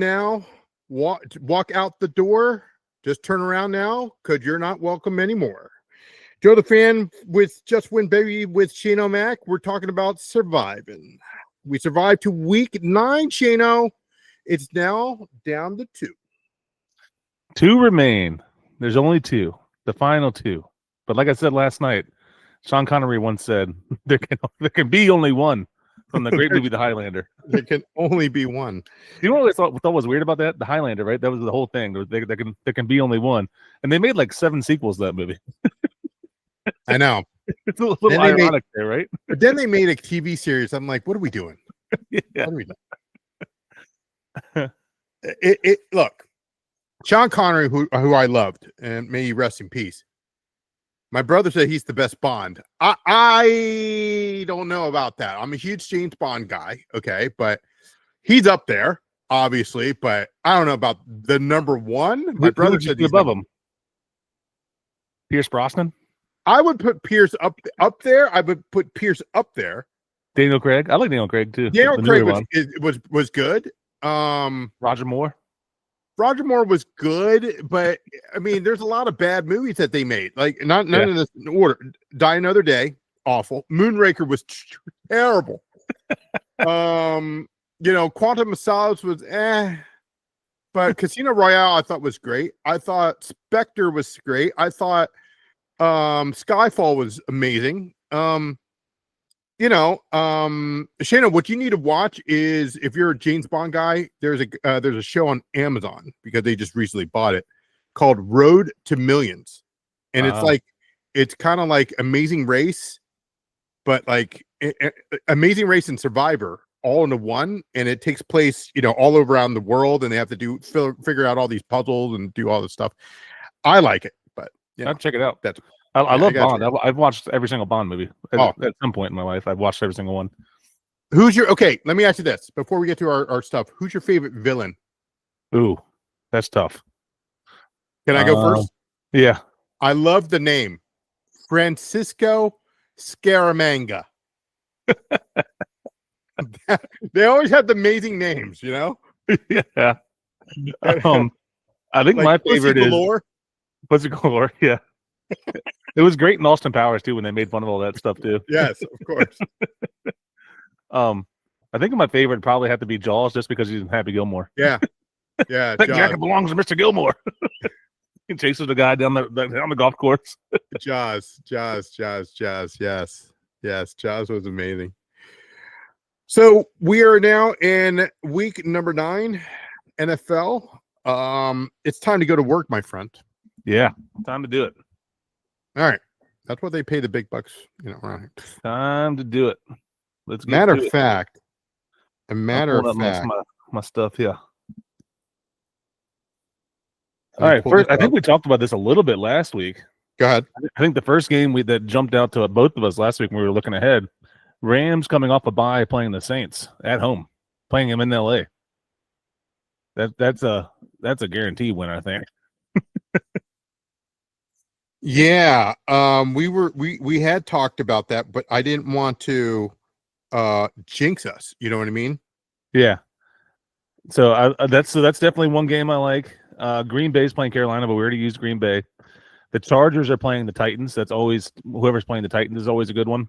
now. Walk out the door. Just turn around now, because you're not welcome anymore. Joe the Fan with Just Win Baby with Shano Mac. We're talking about surviving. We survived to week 9, Shano. It's now down to 2. 2 remain. There's only 2. The final 2. But like I said last night, Sean Connery once said, there can be only one from the great movie The Highlander. There can only be one. You know what I thought was weird about that? The Highlander, right? That was the whole thing. There can be only one. And they made like 7 sequels to that movie. I know. It's a little ironic there, right? But then they made a TV series. I'm like, what are we doing? Yeah. What are we doing? Look, Sean Connery, who I loved, and may he rest in peace. My brother said he's the best Bond. I don't know about that. I'm a huge James Bond guy, okay, but he's up there, obviously. But I don't know about the number one. My brother said he's above him. Pierce Brosnan. I would put Pierce up there. I would put Pierce up there. Daniel Craig. I like Daniel Craig too. Daniel Craig was good. Roger Moore. Roger Moore was good, but I mean, there's a lot of bad movies that they made. Like none of this in order. Die Another Day, awful. Moonraker was terrible. Quantum of Solace was but Casino Royale I thought was great. I thought Spectre was great. I thought Skyfall was amazing. Shana, what you need to watch is, if you're a James Bond guy, there's a show on Amazon, because they just recently bought it, called Road to Millions. And it's kind of like Amazing Race, but like Amazing Race and Survivor all into one. And it takes place, all around the world, and they have to figure out all these puzzles and do all this stuff. I like it, but I'll check it out. I love Bond. I've watched every single Bond movie at some point in my life. I've watched every single one. Okay, let me ask you this before we get to our stuff. Who's your favorite villain? Ooh, that's tough. Can I go first? Yeah. I love the name Francisco Scaramanga. They always have the amazing names, Yeah. I think my favorite is Pussy Galore. Yeah. It was great in Austin Powers too when they made fun of all that stuff too. Yes, of course. I think my favorite would probably have to be Jaws, just because he's in Happy Gilmore. Yeah. That jacket belongs to Mr. Gilmore. He chases the guy down the golf course. Jaws. Yes, Jaws was amazing. So we are now in week number 9, NFL. It's time to go to work, my friend. Yeah, time to do it. All right, that's what they pay the big bucks, around here. Time to do it. Let's get matter to of it. fact. A matter of fact, my stuff. Yeah. All right. First, I think we talked about this a little bit last week. Go ahead. I think the first game that jumped out to both of us last week when we were looking ahead, Rams coming off a bye, playing the Saints at home, playing them in LA. That's a guaranteed win, I think. Yeah, we had talked about that, but I didn't want to jinx us. You know what I mean? Yeah. So that's definitely one game I like. Green Bay's playing Carolina, but we already used Green Bay. The Chargers are playing the Titans. That's always, whoever's playing the Titans is always a good one.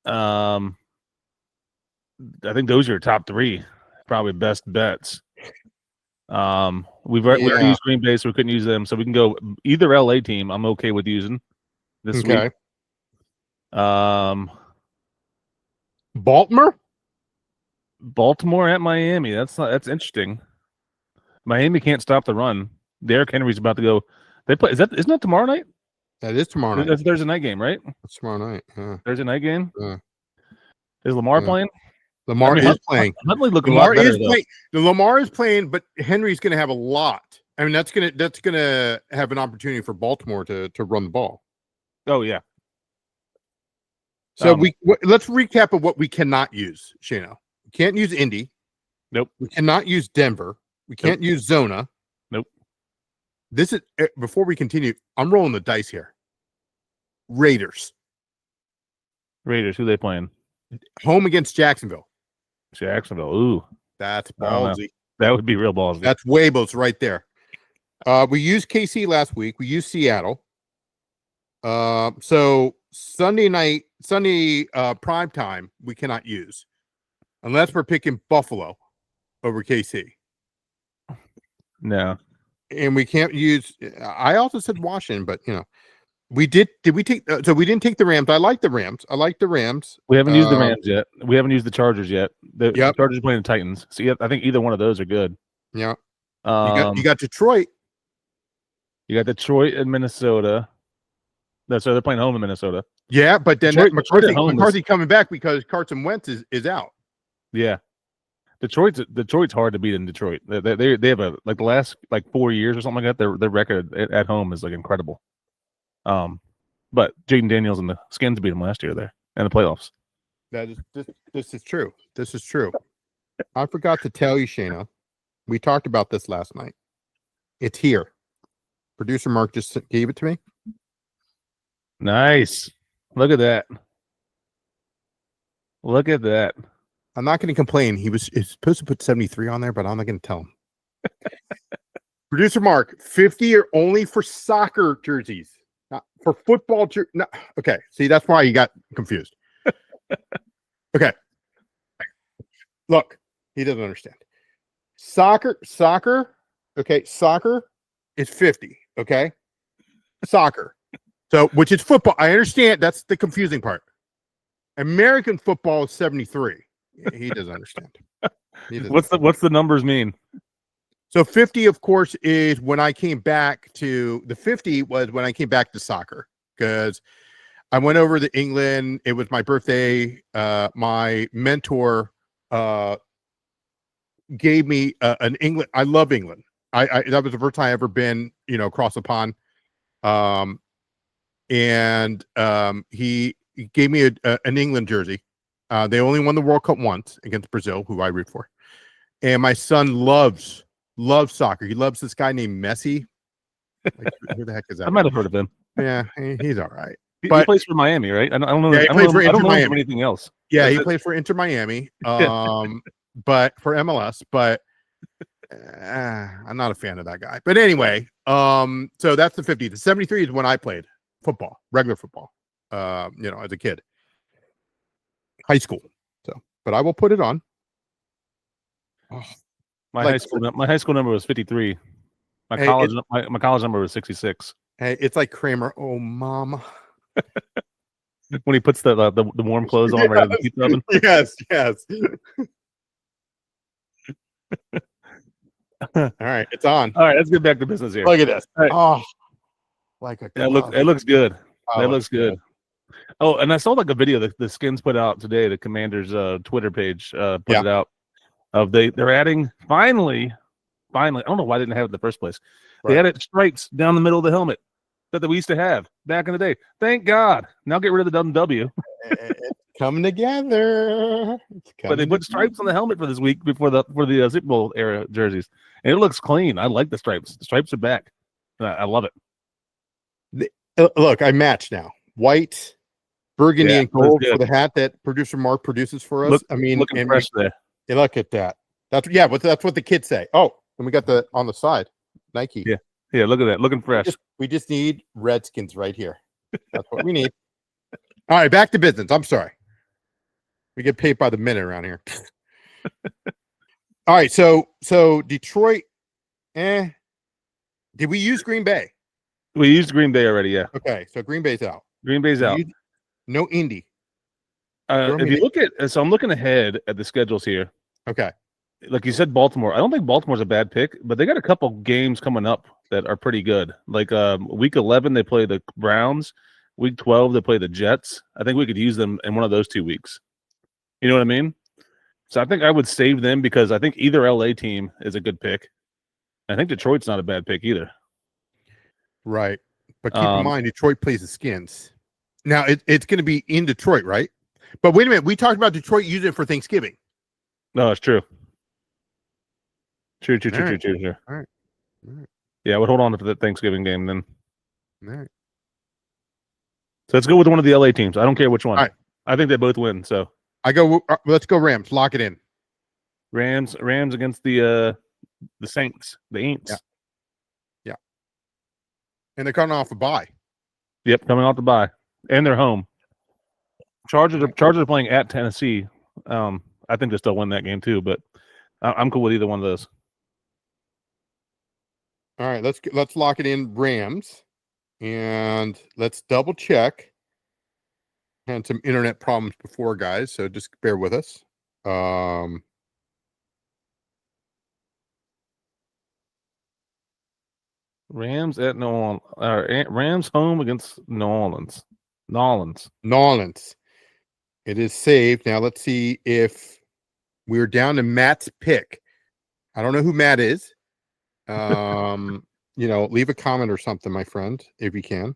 I think those are your top 3, probably best bets. We already used Green Bay, so we couldn't use them. So we can go either LA team. I'm okay with using this week. Baltimore at Miami. That's interesting. Miami can't stop the run. Derrick Henry's about to go. They play. Isn't that tomorrow night? That is tomorrow night. That's Thursday night game, right? It's tomorrow night. Yeah. Thursday night game. Yeah. Is Lamar playing? Lamar is playing. Lamar is playing, but Henry's going to have a lot. I mean, that's going to have an opportunity for Baltimore to run the ball. Oh yeah. So let's recap of what we cannot use, Shano. We can't use Indy. Nope. We cannot use Denver. We can't use Zona. Nope. This is, before we continue, I'm rolling the dice here. Raiders. Who they playing? Home against Jacksonville. Ooh. That's ballsy. That would be real ballsy. That's Weibos right there. We used KC last week. We used Seattle. So Sunday prime time we cannot use unless we're picking Buffalo over KC. No. And we can't use. I also said Washington, but we did. Did we take? So we didn't take the Rams. I like the Rams. We haven't used the Rams yet. We haven't used the Chargers yet. The Chargers playing the Titans. So I think either one of those are good. Yeah. You got Detroit. You got Detroit and Minnesota. So they're playing home in Minnesota. Yeah, but then McCarthy is coming back because Carson Wentz is out. Yeah. Detroit's hard to beat in Detroit. They have the last 4 years or something like that. Their record at home is incredible. But Jaden Daniels and the Skins beat them last year there in the playoffs. This is true. This is true. I forgot to tell you, Shayna. We talked about this last night. It's here. Producer Mark just gave it to me. Nice. Look at that. Look at that. I'm not going to complain. He's supposed to put 73 on there, but I'm not going to tell him. Producer Mark, 50 are only for soccer jerseys, not for football. No, okay. See, that's why you got confused. Okay. Look, he doesn't understand. Soccer. Okay. Soccer is 50. Okay. Soccer. So, which is football. I understand. That's the confusing part. American football is 73. He doesn't understand. What's the numbers mean? So 50, of course, is when I came back to the 50 was when I came back to soccer because I went over to England. It was my birthday. My mentor gave me an England. I love England. I that was the first time I ever been, across the pond. And he gave me an England jersey. They only won the World Cup once against Brazil, who I root for. And my son loves soccer. He loves this guy named Messi. Who the heck is that? I might have heard of him. Yeah, he's all right. He plays for Miami, right? I don't know. Yeah, he plays for Inter Miami. Anything else? Yeah, he plays for Inter Miami. But for MLS. But I'm not a fan of that guy. But anyway, so that's the 50. The 73 is when I played football, regular football. As a kid, high school. So, but I will put it on. Oh, my high school number was 53. My college number was 66. Hey, it's like Kramer. Oh, mama. When he puts the warm clothes on right in the pizza oven. Yes. All right, it's on. All right, let's get back to business here. Look at this. Right. Oh, like a. It looks good. That looks good. Oh, and I saw a video that the Skins put out today. The Commanders' Twitter page put it out. They're adding finally. I don't know why they didn't have it in the first place. Right. They added stripes down the middle of the helmet that we used to have back in the day. Thank God. Now get rid of the W. It's coming together. But they put stripes on the helmet for this week for the Super Bowl era jerseys, and it looks clean. I like the stripes. The stripes are back. I love it. Look, I match now. White, burgundy, and gold for the hat that producer Mark produces for us. Looking fresh there. You look at that. That's what the kids say. Oh, and we got on the side, Nike. Yeah. Look at that. Looking fresh. We just need Redskins right here. That's what we need. All right, back to business. I'm sorry. We get paid by the minute around here. All right, so Detroit. Did we use Green Bay? We used Green Bay already, yeah. Okay, so Green Bay's out. No Indy. If you look at, so I'm looking ahead at the schedules here. Okay. Like you said, Baltimore. I don't think Baltimore's a bad pick, but they got a couple games coming up that are pretty good. Like week 11, they play the Browns. Week 12, they play the Jets. I think we could use them in one of those 2 weeks. You know what I mean? So I think I would save them because I think either LA team is a good pick. I think Detroit's not a bad pick either. Right. But keep in mind, Detroit plays the Skins. Now, it's going to be in Detroit, right? But wait a minute. We talked about Detroit using it for Thanksgiving. No, it's true. True. All right. Yeah, I would hold on to the Thanksgiving game then. All right. So let's go with one of the LA teams. I don't care which one. All right. I think they both win. So let's go Rams. Lock it in. Rams against the The Saints, the Aints. Yeah. And they're coming off a bye. Yep, coming off the bye, and they're home. Chargers are playing at Tennessee. I think they still win that game too, but I'm cool with either one of those. All right, let's lock it in Rams, and let's double check. Had some internet problems before, guys, so just bear with us. Rams at New Orleans. Rams home against New Orleans. Nolans. It is saved. Now let's see if we're down to Matt's pick. I don't know who Matt is. Leave a comment or something, my friend, if you can.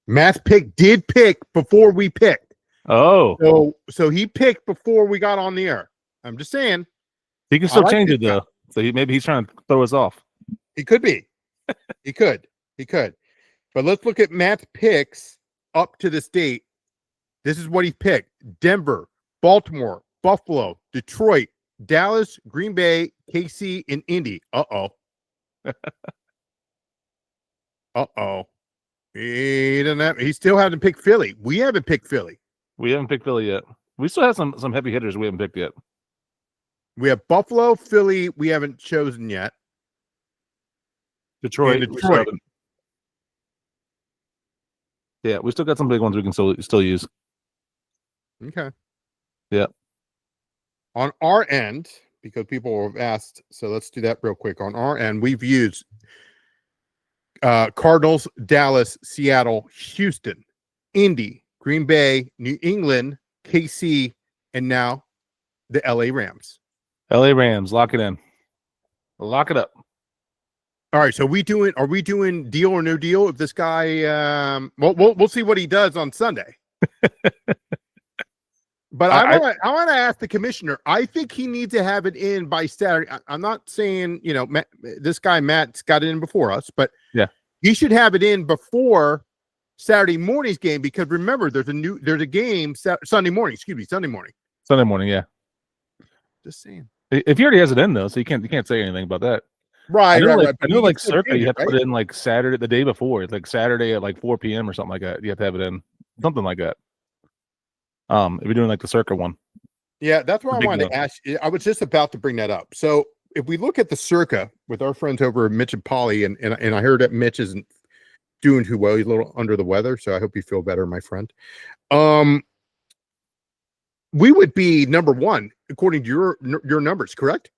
Matt's pick did pick before we picked. Oh. So he picked before we got on the air. I'm just saying. He can still change it though. So maybe he's trying to throw us off. He could be. He could. But let's look at Matt's picks up to this date. This is what he picked: Denver, Baltimore, Buffalo, Detroit, Dallas, Green Bay, KC, and Indy. He still hasn't picked Philly. We haven't picked Philly. We haven't picked Philly yet. We still have some heavy hitters we haven't picked yet. We have Buffalo, Philly. We haven't chosen yet. Detroit. Yeah, we still got some big ones we can still use. Okay. Yeah. On our end, because people have asked, so let's do that real quick. On our end, we've used Cardinals, Dallas, Seattle, Houston, Indy, Green Bay, New England, KC, and now the LA Rams. LA Rams, lock it in. Lock it up. All right, so are we doing deal or no deal? If this guy, we'll see what he does on Sunday. But I want to ask the commissioner. I think he needs to have it in by Saturday. I'm not saying this guy Matt's got it in before us, but yeah, he should have it in before Saturday morning's game, because remember there's a game Sunday morning. Sunday morning. Yeah. Just saying. If he already has it in though, so you can't say anything about that. Right. I know like Circa, you have to put it in like Saturday, the day before. It's like Saturday at like 4 p.m. or something like that. You have to have it in, something like that. If you're doing like the Circa one. Yeah, that's what I wanted to ask. I was just about to bring that up. So if we look at the Circa with our friends over at Mitch and Polly, and I heard that Mitch isn't doing too well. He's a little under the weather, so I hope you feel better, my friend. We would be number one according to your numbers, correct?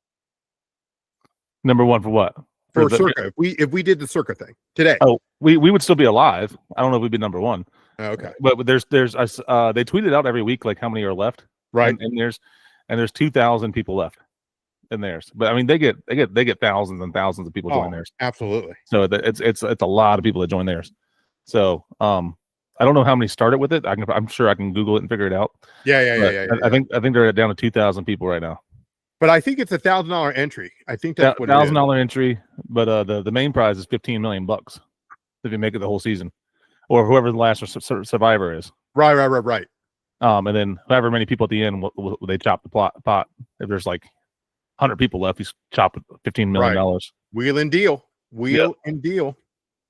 Number one for what? For Circa. If we did the Circa thing today. Oh, we would still be alive. I don't know if we'd be number one. Okay. But there's they tweet it out every week, like how many are left. Right. And there's 2,000 people left in theirs. But I mean they get thousands and thousands of people join theirs. Absolutely. So it's a lot of people that join theirs. So I don't know how many started with it. I'm sure I can Google it and figure it out. Yeah. I think they're down to 2,000 people right now. But I think it's $1,000 entry. I think that's what $1,000 entry. But the main prize is $15 million if you make it the whole season, or whoever the last survivor is. Right. And then however many people at the end, they chop the pot. If there's like 100 people left, you chop $15 million. Right. Wheel and deal.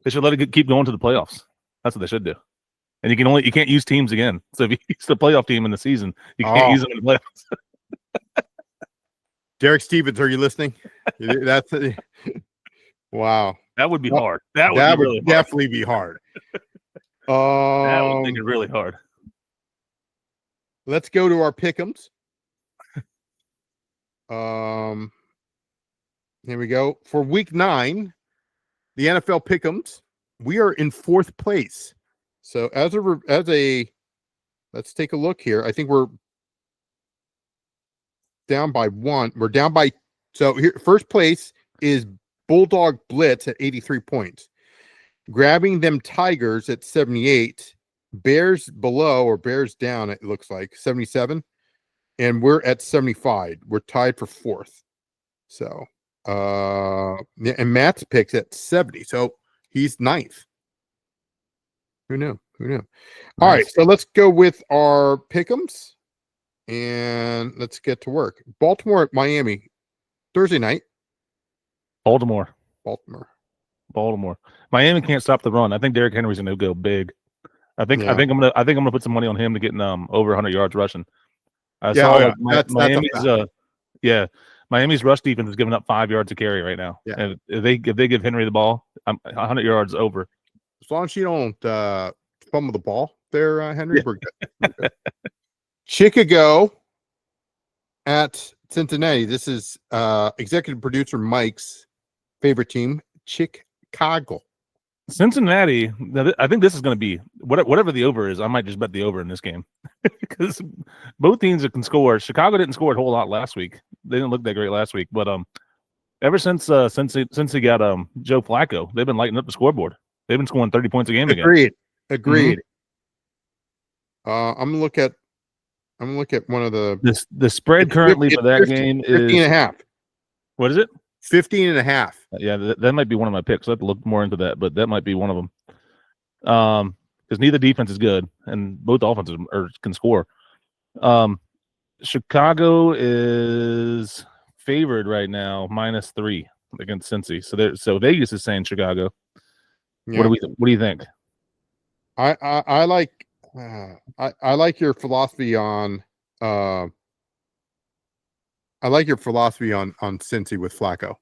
They should let it keep going to the playoffs. That's what they should do. And you can't use teams again. So if you use the playoff team in the season, you can't use them in the playoffs. Derek Stevens, are you listening? That's wow. That would be hard. That would really definitely be hard. That would make it really hard. Let's go to our pick'ems. Here we go. For week 9, the NFL pick'ems, we are in 4th place. So let's take a look here. I think we're down by 1. We're down by, so here, first place is Bulldog Blitz at 83 points. Grabbing Them Tigers at 78. Bears below, or Bears down, it looks like 77. And we're at 75. We're tied for 4th. So, and Matt's picks at 70. So he's 9th. Who knew? Nice. All right. So let's go with our pick'ems and let's get to work. Baltimore at Miami. Thursday night, Baltimore. Baltimore. Miami can't stop the run. I think Derrick Henry's gonna go big. I think I'm gonna put some money on him to get over 100 yards rushing. I saw Miami's rush defense is giving up 5 yards a carry right now. Yeah. And if they give Henry the ball, 100 yards over. As long as you don't fumble the ball there, Henry, we're good. We're good. Chicago at Cincinnati. This is executive producer Mike's favorite team, Chicago. Cincinnati, I think this is going to be whatever the over is. I might just bet the over in this game because both teams can score. Chicago didn't score a whole lot last week. They didn't look that great last week, but ever since he got Joe Flacco, they've been lighting up the scoreboard. They've been scoring 30 points a game again. Agreed. I'm gonna look at one of the spread currently for that game is 15.5. What is it? 15.5. Yeah, that might be one of my picks. I have to look more into that, but that might be one of them. Because neither defense is good, and both offenses can score. Chicago is favored right now, -3 against Cincy. So Vegas is saying Chicago. Yeah. What do you think? I like your philosophy on Cincy with Flacco.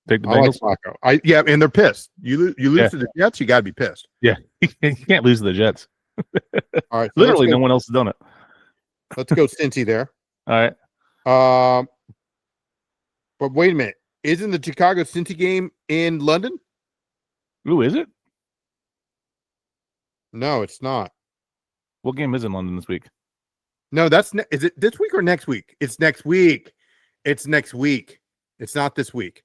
Take the Bengals. I like Flacco. And they're pissed. You lose to the Jets, you got to be pissed. Yeah, you can't lose to the Jets. All right, so literally no one else has done it. Let's go Cincy there. All right. But wait a minute, isn't the Chicago Cincy game in London? Ooh, is it? No, it's not. What game is in London this week? No, is it this week or next week? It's next week. It's next week. It's not this week.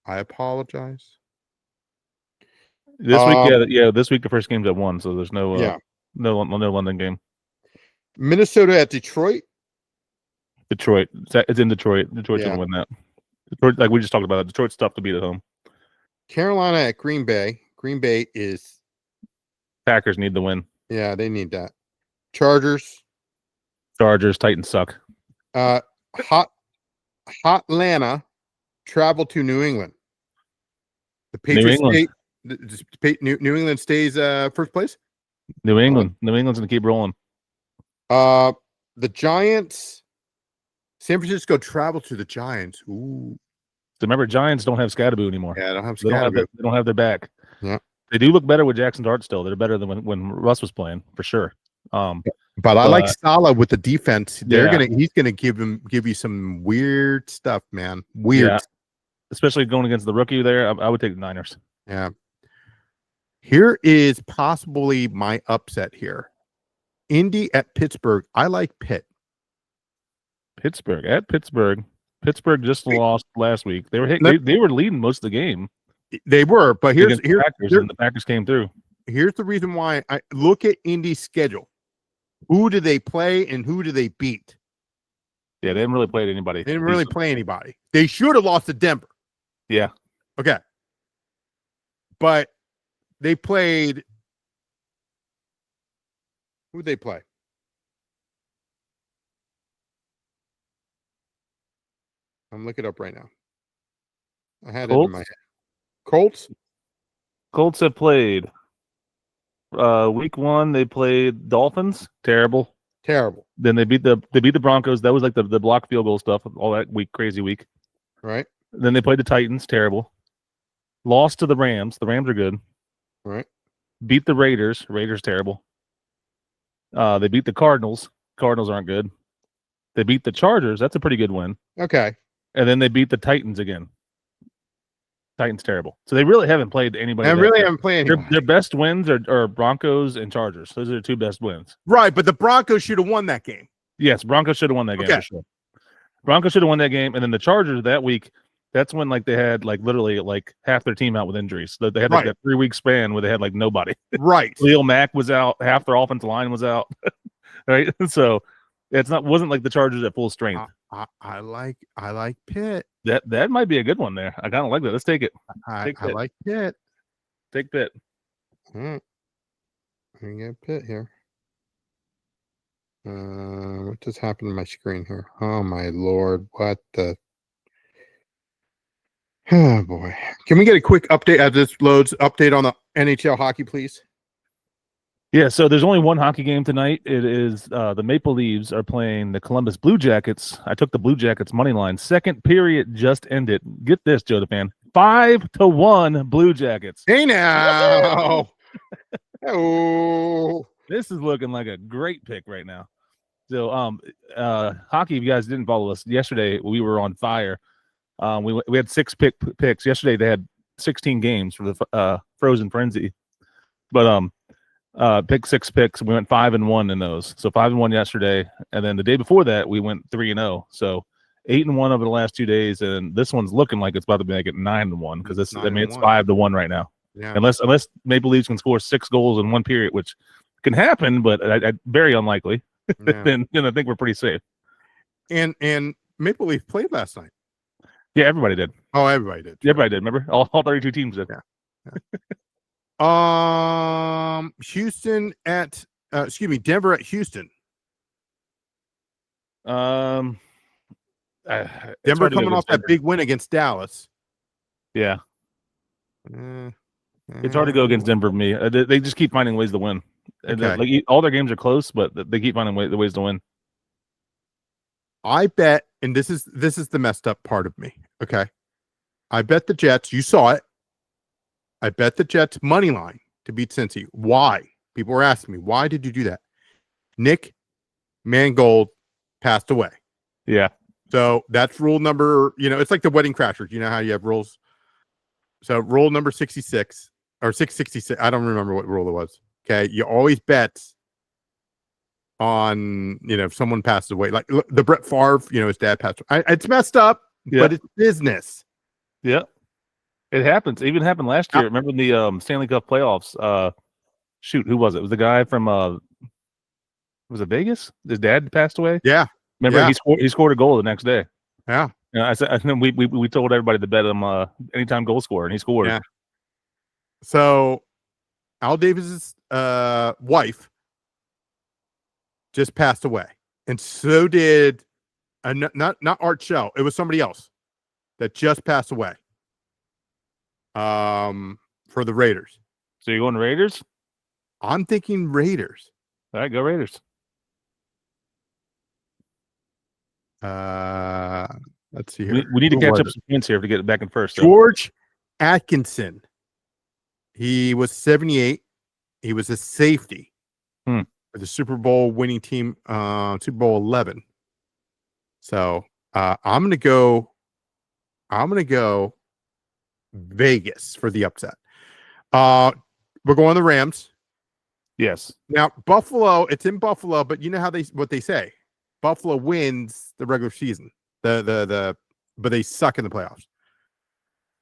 I apologize. This week, this week the first game's at 1, so there's no London game. Minnesota at Detroit. Detroit. It's in Detroit. Detroit's gonna win that. Detroit, like we just talked about, Detroit's tough to beat at home. Carolina at Green Bay. Green Bay is. Packers need the win. Yeah, they need that. Chargers. Titans suck. Hot Atlanta travel to New England. The Patriots New England stays first place. New England's gonna keep rolling. The Giants. San Francisco travel to the Giants. Ooh. Remember, Giants don't have Scatterboo anymore. Yeah, they don't have Scatterboo. They don't have their back. Yeah. They do look better with Jackson Dart still. They're better than when Russ was playing, for sure. But I like Salah with the defense. He's gonna give you some weird stuff, man. Weird. Yeah. Especially going against the rookie there. I would take the Niners. Yeah. Here is possibly my upset here. Indy at Pittsburgh. I like Pitt. Pittsburgh just lost last week. They were leading most of the game. They were, but here's the Packers came through. Here's the reason why I look at Indy's schedule. Who do they play and who do they beat? Yeah, they didn't really play anybody. They didn't really play anybody. They should have lost to Denver. Yeah. Okay. But they played. Who'd they play? I'm looking it up right now. I had it in my head. Colts have played. Week 1 they played Dolphins. Terrible. Then they beat the Broncos. That was like the block field goal stuff all that week. Crazy week. Right. Then they played the Titans. Terrible. Lost to the Rams. The Rams are good. Right. Beat the Raiders. Raiders terrible. They beat the Cardinals. Cardinals aren't good. They beat the Chargers. That's a pretty good win. Okay. And then they beat the Titans again. Titans terrible. So they really haven't played anybody. Haven't played anybody. Their best wins are Broncos and Chargers. Those are their 2 best wins. Right, but the Broncos should have won that game. Yes, Broncos should have won that game for sure. Broncos should have won that game, and then the Chargers that week. That's when they had literally half their team out with injuries. So they had that 3-week span where they had like nobody. Right. Leo Mack was out. Half their offensive line was out. Right. So wasn't like the Chargers at full strength. I like Pitt. That might be a good one there. I kind of like that. Let's take it. I like Pitt. Take Pitt. All right. We get Pitt here. What just happened to my screen here? Oh my lord! What the? Oh boy! Can we get a quick update as this loads? Update on the NHL hockey, please. Yeah, so there's only one hockey game tonight. It is the Maple Leafs are playing the Columbus Blue Jackets. I took the Blue Jackets money line. Second period just ended. Get this, Joe the fan. 5-1 Blue Jackets. Hey now. Oh. This is looking like a great pick right now. So hockey, if you guys didn't follow us, yesterday we were on fire. We had 6 picks. Yesterday they had 16 games for the Frozen Frenzy. But pick 6 picks. We went 5-1 in those. So 5-1 yesterday, and then the day before that we went 3-0. So 8-1 over the last 2 days, and this one's looking like it's about to be like at 9-1 because it's 5-1 right now. Yeah. Unless Maple Leafs can score 6 goals in one period, which can happen, but very unlikely. Yeah. then I think we're pretty safe. And Maple Leaf played last night. Yeah, everybody did. Oh, everybody did. Everybody did. Remember, all 32 teams did. Yeah. Houston at Denver at Houston. Denver coming off that big win against Dallas. Yeah. It's hard to go against Denver for me. They just keep finding ways to win. Okay. Like, all their games are close, but they keep finding ways to win. I bet, and this is the messed up part of me. Okay. I bet the Jets, you saw it. I bet the Jets money line to beat Cincy. Why? People were asking me, why did you do that? Nick Mangold passed away. Yeah. So that's rule number, it's like the Wedding Crashers. You know how you have rules? So rule number 66 or 666. I don't remember what rule it was. Okay. You always bet on, if someone passes away, like the Brett Favre, his dad passed away. It's messed up, but it's business. Yeah. It happens. It even happened last year. Remember the Stanley Cup playoffs? Who was it? It was the guy from was it Vegas? His dad passed away. Yeah. Remember he scored a goal the next day. Yeah. I said we told everybody to bet him anytime goal scorer, and he scored. Yeah. So Al Davis's wife just passed away, and so did not Art Shell. It was somebody else that just passed away. For the Raiders. So you're going to Raiders? I'm thinking Raiders. All right, go Raiders. Let's see here. We need to catch up some points here to get it back in first. George Atkinson. He was 78. He was a safety for the Super Bowl winning team, Super Bowl 11. So I'm gonna go Vegas for the upset. We're going the Rams. Yes. Now Buffalo, it's in Buffalo, but you know how what they say. Buffalo wins the regular season. But they suck in the playoffs.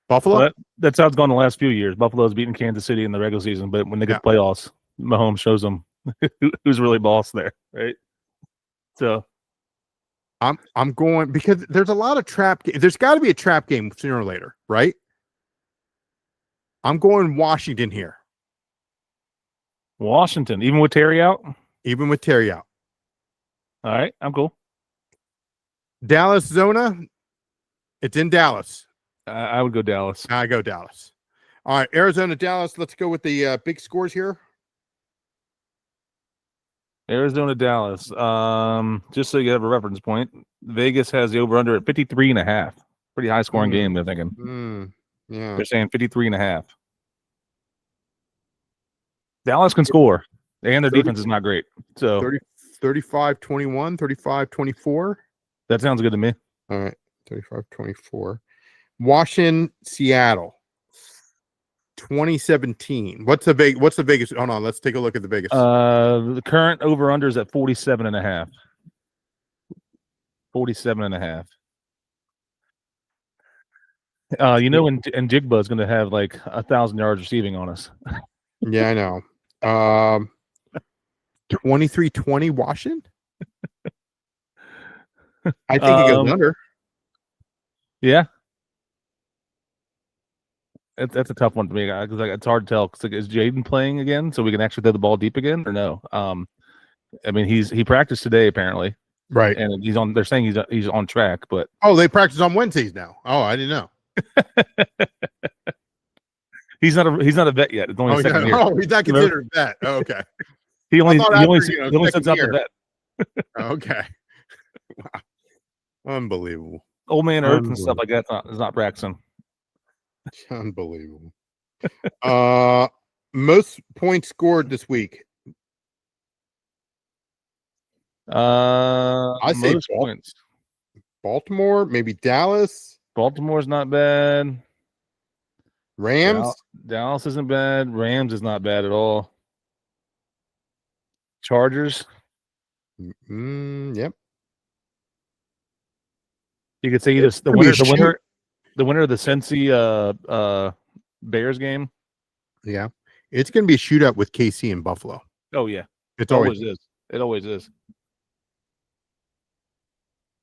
Buffalo? Well, that's how it's gone the last few years. Buffalo's beaten Kansas City in the regular season, but when they get playoffs, Mahomes shows them who's really boss there, right? So I'm going because there's a lot of trap. There's got to be a trap game sooner or later, right? I'm going Washington here. Washington, even with Terry out? Even with Terry out. All right, I'm cool. Dallas Zona. It's in Dallas. I would go Dallas. I go Dallas. All right, Arizona, Dallas. Let's go with the big scores here. Arizona, Dallas. Just so you have a reference point, Vegas has the over-under at 53.5. Pretty high-scoring game, they're thinking. Yeah. They're saying 53.5. Dallas can score, and their defense is not great. So 35-21, 35-24. That sounds good to me. All right, 35-24. Washington, Seattle. 2017. What's the Vegas? Hold on, let's take a look at the Vegas. The current over-under is at 47.5. 47.5. And Jigba is going to have like 1,000 yards receiving on us. Yeah, I know. 23-20 Washington. I think it goes under. Yeah. That's a tough one to me because it's hard to tell. Is Jaden playing again so we can actually throw the ball deep again or no? I mean, he practiced today apparently, Right. and he's on. They're saying he's on track, but they practice on Wednesdays now. Oh, I didn't know. he's not a vet yet. It's only his second year. He's not considered a vet. Oh, okay. He only after, sends out the vet. Okay. Wow. Unbelievable. Old man Earth and stuff like that is not practicing. Unbelievable. Most points scored this week. I say points. Baltimore, maybe Dallas. Baltimore's not bad. Rams. Dallas isn't bad. Rams is not bad at all. Chargers. Yep. You could say either the winner of the Cincy Bears game. Yeah, it's going to be a shootout with KC and Buffalo. Oh yeah, it always is. It always is.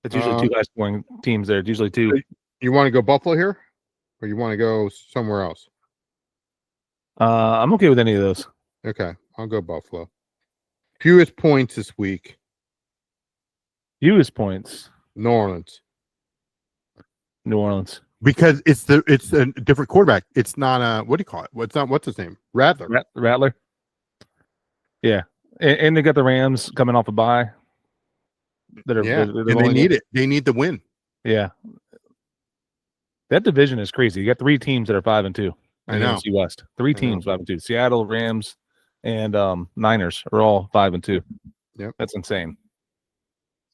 It's usually two high scoring teams there. It's usually two. You want to go Buffalo here, or you want to go somewhere else? I'm okay with any of those. Okay, I'll go Buffalo. Fewest points this week. Fewest points. New Orleans. Because it's a different quarterback. It's not a what do you call it? What's his name? Rattler. Yeah, and they got the Rams coming off a bye. And they need it. They need the win. Yeah, that division is crazy. You got 3 teams that are 5-2. I know. NFC West. 3 teams 5-2. Seattle, Rams, and Niners are all 5-2. Yep, that's insane.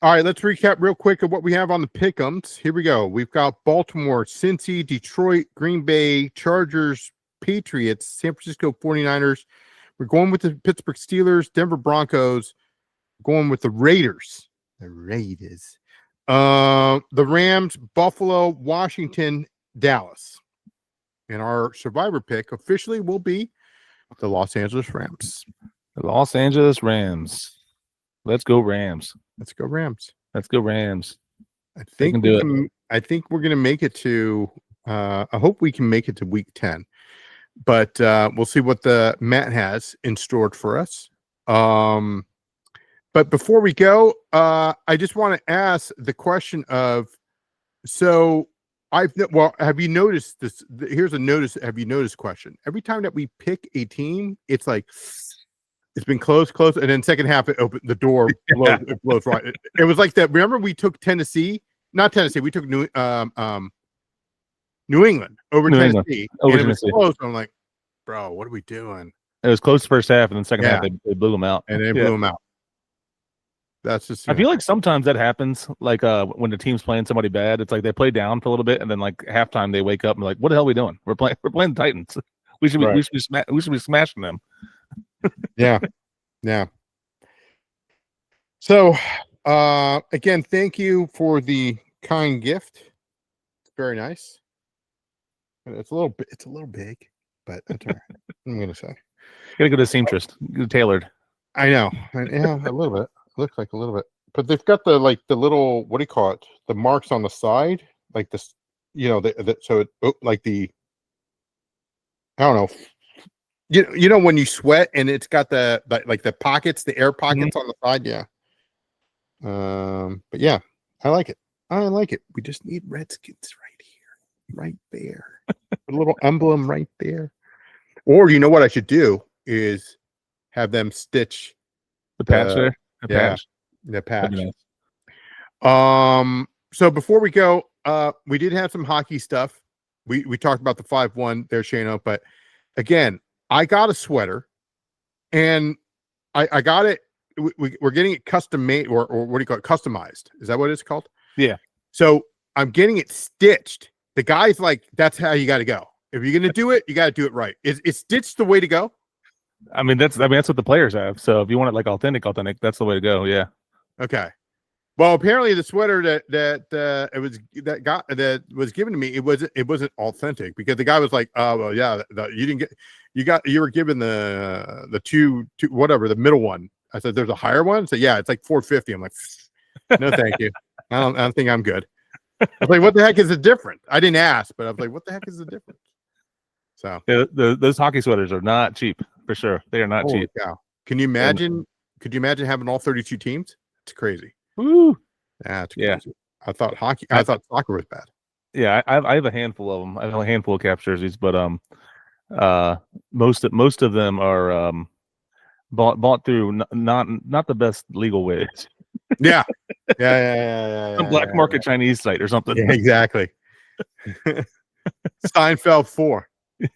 All right, let's recap real quick of what we have on the pick'ems. Here we go. We've got Baltimore, Cincy, Detroit, Green Bay, Chargers, Patriots, San Francisco 49ers. We're going with the Pittsburgh Steelers, Denver Broncos, going with the Raiders. The Rams, Buffalo, Washington, Dallas. And our survivor pick officially will be the Los Angeles Rams. The Los Angeles Rams. Let's go Rams. Let's go Rams. I think we're going to make it to I hope we can make it to week 10. But we'll see what the Matt has in store for us. But before we go, I just want to ask the question of, have you noticed this? Here's a notice. Have you noticed question? Every time that we pick a team, it's like, it's been close, and then second half, it opened the door, it blows right. It was like that. Remember, we took not Tennessee. We took New England over Tennessee. And it was close. I'm like, bro, what are we doing? It was close first half, and then second half, they blew them out. And they blew them out. That's just. I feel like sometimes that happens. Like when the team's playing somebody bad, it's like they play down for a little bit, and then like halftime they wake up and like, what the hell are we doing? We're playing the Titans. We should be smashing them. Yeah. So, again, thank you for the kind gift. It's very nice. It's a little big, but that's all right. I'm gonna say. Gotta go to seamstress. Tailored. I know. Yeah, a little bit. Looks like a little bit, but they've got the little, what do you call it? The marks on the side, like this. Like the. I don't know. You know when you sweat and it's got the pockets, the air pockets on the side, yeah. But yeah, I like it. We just need Redskins right there, a little emblem right there. Or you know what I should do is have them stitch the patch there. The patch. So before we go, we did have some hockey stuff. We talked about the 5-1 there, Shano, but again. I got a sweater, and I got it. We're getting it custom made, or what do you call it? Customized. Is that what it's called? Yeah. So I'm getting it stitched. The guy's like, "That's how you got to go. If you're gonna do it, you got to do it right. Is stitched the way to go?" I mean, that's what the players have. So if you want it like authentic, that's the way to go. Yeah. Okay. Well, apparently the sweater that was given to me, it wasn't authentic, because the guy was like, "Oh, well, yeah, you were given the two whatever, the middle one." I said, "There's a higher one." So yeah, it's like $450. I'm like, "No, thank you. I don't think I'm good." I was like, "What the heck is the difference?" I didn't ask, but I was like, "What the heck is the difference?" So yeah, those hockey sweaters are not cheap for sure. They are not cheap. Cow. Can you imagine Could you imagine having all 32 teams? It's crazy. Woo. That's Yeah. crazy. I thought I thought soccer was bad. Yeah, I have a handful of them. I have a handful of cap jerseys, but most of them are bought through not the best legal ways. Yeah. Yeah. Some black market Chinese site or something. Yeah, exactly. Steinfeld 4.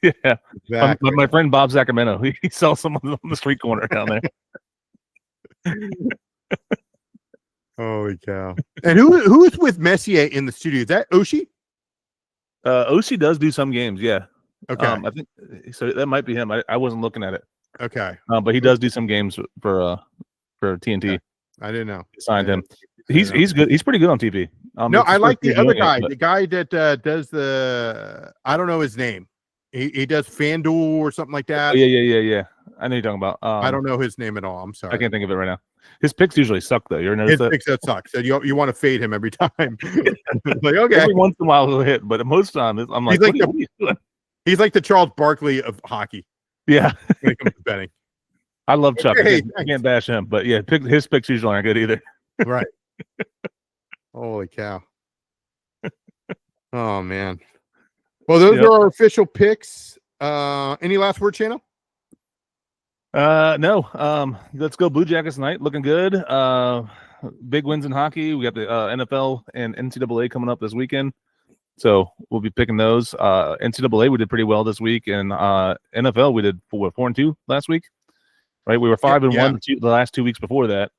Yeah. Exactly. My friend Bob Sacramento, he sells some on the street corner down there. Holy cow. And who is with Messier in the studio? Is that Oshie? Oshie does do some games, yeah. Okay. I think so. That might be him. I wasn't looking at it. Okay. But he does do some games for TNT. Okay. I didn't know. Signed him. He's good. He's pretty good on TV. No, I like the other guy. The guy that does the I don't know his name. He does FanDuel or something like that. Oh, yeah. I know you're talking about. I don't know his name at all. I'm sorry. I can't think of it right now. His picks usually suck though. You ever notice his picks that suck. So you want to fade him every time. Like okay. Every once in a while he'll hit, but most of the time I'm like, what are you doing? He's like the Charles Barkley of hockey. Yeah. When it comes to betting. I love Chuck. I can't bash him, but yeah, his picks usually aren't good either. Right. Holy cow. Oh man. Well, those are our official picks. Any last word, Channel? No. Let's go Blue Jackets tonight. Looking good. Big wins in hockey. We got the NFL and NCAA coming up this weekend. So we'll be picking those. NCAA we did pretty well this week, and NFL we did 4-2 last week. Right, we were 5-1 the last 2 weeks before that.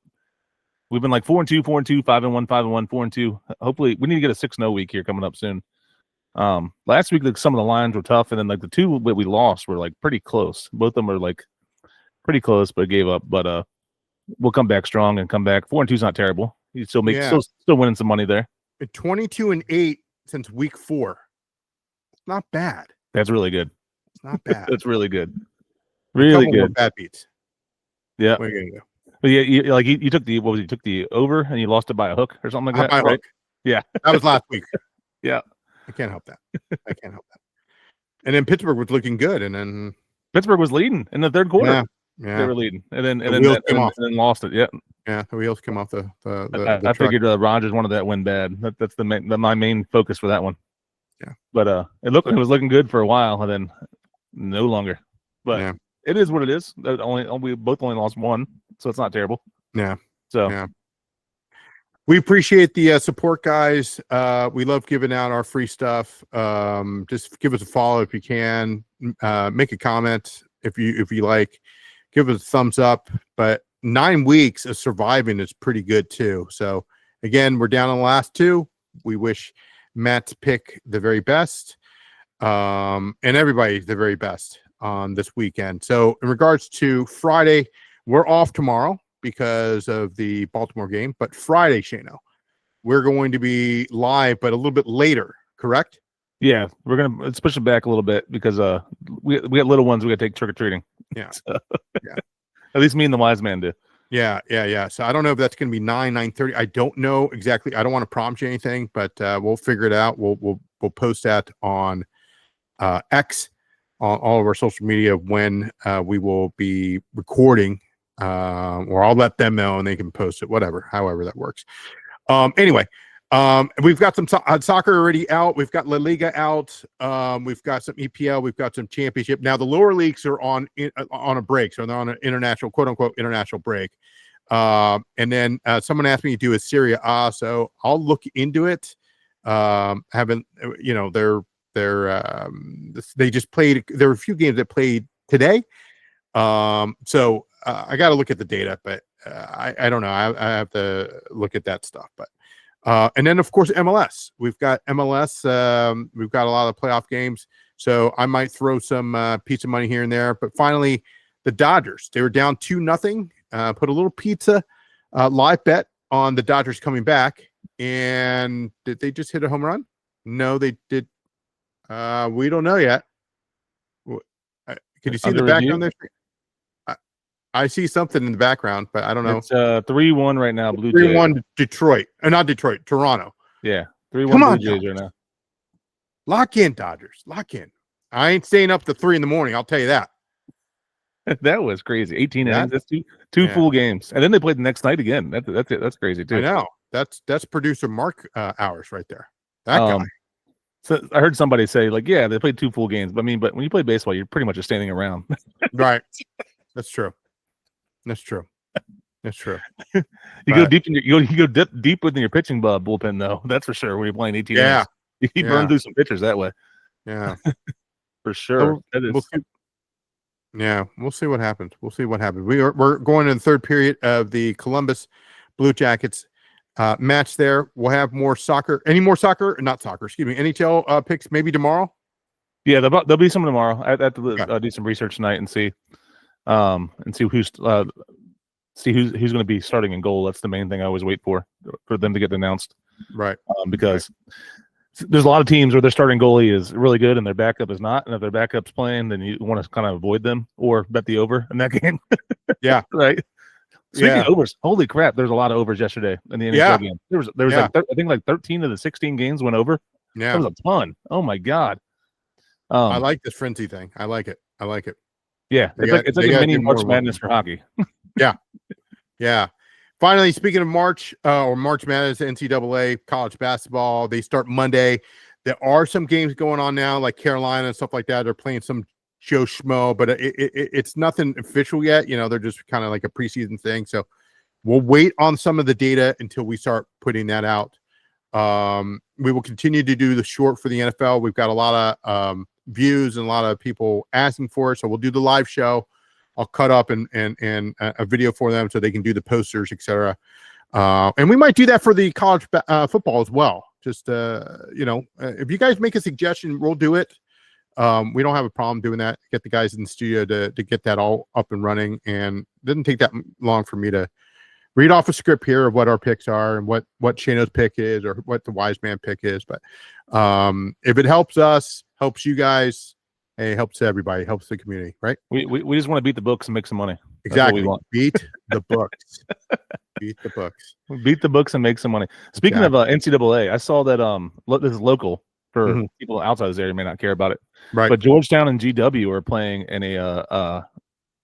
We've been like 4-2, 4-2, 5-1, 5-1, 4-2. Hopefully, we need to get a 6-0 week here coming up soon. Last week, like some of the lines were tough, and then like the two that we lost were like pretty close. Both of them were like pretty close, but gave up. But we'll come back strong and come back. 4-2 is not terrible. You still still winning some money there. 22-8 since week 4. Not bad. That's really good. It's not bad. That's really good. Really good. Bad beats. Yeah. What are you gonna do? But yeah, you took the you took the over and you lost it by a hook or something like that. Right? Yeah. That was last week. Yeah. I can't help that. And then Pittsburgh was looking good, and then Pittsburgh was leading in the third quarter. Yeah. They were leading, and then lost it. Yeah. Yeah, the wheels came off the I figured Rogers wanted that win bad. That's my main focus for that one. Yeah. But it was looking good for a while, and then no longer. But it is what it is. We both only lost one, so it's not terrible. Yeah. So yeah. We appreciate the support, guys. We love giving out our free stuff. Just give us a follow if you can. Make a comment if you like. Give us a thumbs up. But 9 weeks of surviving is pretty good too. So again, we're down on the last 2. We wish Matt's pick the very best, and everybody the very best on this weekend. So in regards to Friday, we're off tomorrow because of the Baltimore game, but Friday, Shano, we're going to be live, but a little bit later, correct? Yeah, let's push it back a little bit because we got little ones we got to take trick or treating. Yeah, so, yeah. At least me and the wise man do. Yeah. So I don't know if that's going to be 9:30. I don't know exactly. I don't want to prompt you anything, but we'll figure it out. We'll post that on X, on all of our social media when we will be recording. Or I'll let them know and they can post it, however that works. Anyway, we've got some soccer already out. We've got La Liga out. We've got some EPL. We've got some championship. Now the lower leagues are on a break, so they're on an international, quote unquote, international break. And then someone asked me to do a Serie A, so I'll look into it. They just played. There were a few games that played today. So I got to look at the data, but I don't know. I have to look at that stuff. But and then of course MLS. We've got MLS. We've got a lot of playoff games, so I might throw some pizza money here and there. But finally, the Dodgers. They were down 2-0. Put a little pizza live bet on the Dodgers coming back. And did they just hit a home run? No, they did. We don't know yet. Can you see the background there? I see something in the background, but I don't know. It's 3-1 right now. Blue 3-1 Detroit. Not Detroit, Toronto. Yeah, 3-1 Blue Jays right now. Lock in, Dodgers. Lock in. I ain't staying up to 3 in the morning. I'll tell you that. That was crazy. 18 innings. That's two Yeah. full games, and then they played the next night again. That's it. That's crazy too. I know. That's producer Mark hours right there. That guy. So I heard somebody say, like, yeah, they played 2 full games. But I mean, but when you play baseball, you're pretty much just standing around. Right. That's true. That's true. That's true. You go deep in you go deep within your pitching bullpen, though. That's for sure. When you're playing 18 innings, you burn through some pitchers that way. Yeah, for sure. We'll see what happens. We'll see what happens. We're going in the third period of the Columbus Blue Jackets match. There, we'll have more soccer. Any more soccer? Not soccer. Excuse me. NHL picks maybe tomorrow. Yeah, there'll be some tomorrow. I have to do some research tonight and see who's going to be starting in goal. That's the main thing I always wait for them to get announced. Right. Because there's a lot of teams where their starting goalie is really good and their backup is not. And if their backup's playing, then you want to kind of avoid them or bet the over in that game. Yeah. Right. Speaking of overs, holy crap! There's a lot of overs yesterday in the NHL game. There was like I think like 13 of the 16 games went over. Yeah, that was a ton. Oh my god! I like this frenzy thing. I like it. Yeah, it's like a mini March Madness for hockey. Yeah. Finally, speaking of March or March Madness, NCAA college basketball, they start Monday. There are some games going on now, like Carolina and stuff like that. They're playing some Joe Schmo, but it's nothing official yet. You know, they're just kind of like a preseason thing. So we'll wait on some of the data until we start putting that out. We will continue to do the short for the NFL. We've got a lot of views and a lot of people asking for it. So we'll do the live show. I'll cut up and a video for them so they can do the posters, etc. And we might do that for the college football as well. Just if you guys make a suggestion, we'll do it. We don't have a problem doing that. Get the guys in the studio to get that all up and running, and it didn't take that long for me to read off a script here of what our picks are and what Shano's pick is or what the wise man pick is. But if it helps us, helps you guys, hey, helps everybody, helps the community, right? We just want to beat the books and make some money. Exactly. We want. Beat the books. Beat the books. Beat the books and make some money. Speaking of NCAA, I saw that this is local for people outside this area may not care about it. Right. But Georgetown and GW are playing in a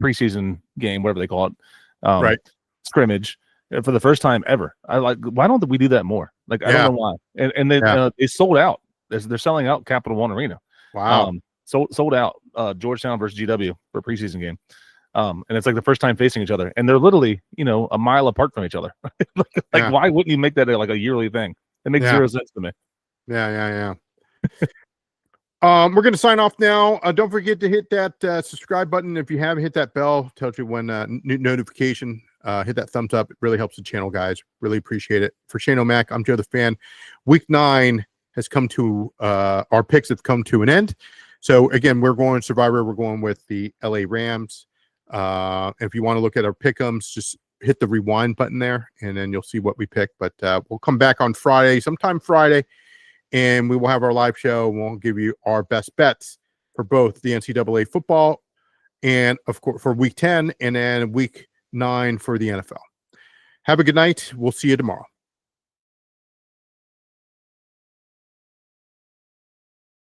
preseason game, whatever they call it. Right. Scrimmage for the first time ever. Why don't we do that more? Like, I don't know why. And they sold out. They're selling out Capital One Arena. Wow. Sold out Georgetown versus GW for a preseason game. And it's like the first time facing each other. And they're literally, a mile apart from each other. Why wouldn't you make that a yearly thing? It makes zero sense to me. Yeah. We're going to sign off now. Don't forget to hit that subscribe button. If you haven't hit that bell, tells you when new notification. Hit that thumbs up. It really helps the channel, guys. Really appreciate it. For Shane O'Mac, I'm Joe the Fan. Week 9 has come to our picks have come to an end. So again, we're going Survivor. We're going with the LA Rams. If you want to look at our pick'ems, just hit the rewind button there, and then you'll see what we picked. But we'll come back on sometime Friday, and we will have our live show. And we'll give you our best bets for both the NCAA football and, of course, for Week 10 and then Week 9 for the NFL. Have a good night. We'll see you tomorrow.